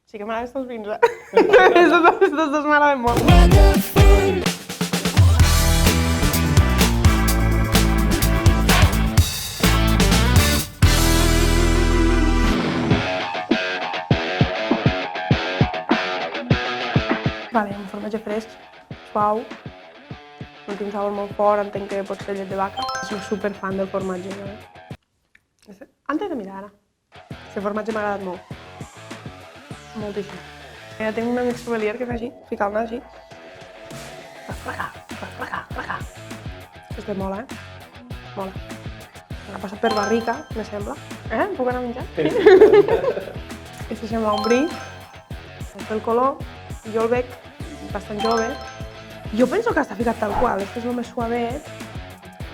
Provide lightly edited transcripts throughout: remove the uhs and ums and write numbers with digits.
Sí que m'agraden els vins, Estos dos m'agraden molt. Vale, un formatge fresc, suau, no té un sabor molt fort, entenc que pot ser llet de vaca. Soc superfan del formatge, Antes de mirar ara. Aquest formatge m'ha agradat molt. Moltíssim. Ja tinc un amic sommelier que fa així, ficar el nas així. Placar. Este mola, Mola. Ha passat per barrica, me sembla. Puc anar a menjar? Este sembla un brie. El color, jo el veig bastant jove. Jo penso que està ficat tal qual. Este és el més suavet.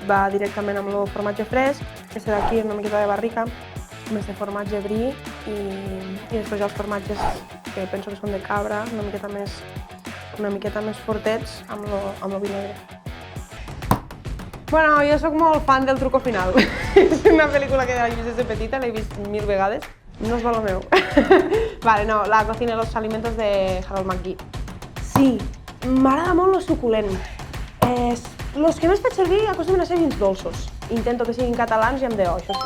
Va directament amb el formatge fresc. Este d'aquí és una miqueta de barrica. Més de formatge brie i després hi ha els formatges que penso que són de cabra, una miqueta més fortets amb el vi negre. Bueno, jo sóc molt fan del Truco Final. És una pel·lícula que he vist des de petita, l'he vist 1000 vegades. No és lo meu. Vale, no, La cocina y los alimentos de Harold McGee. Sí, m'agrada molt lo suculent. Los que més faig servir acostumen a ser vins dolços. Intento que siguin catalans i amb DO, això sí.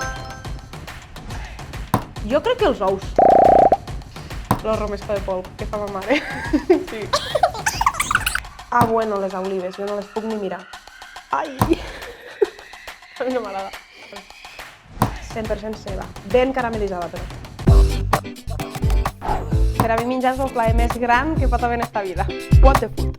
Jo crec que els ous. Lo romesco de polp, que fa ma mare. Sí. Ah, bueno, les olives, jo no les puc ni mirar. Ai! A mi no m'agrada. 100% ceba. Ben caramelitzada, però. Per a mi menjar és el plaer més gran que pot haver en esta vida. What the food?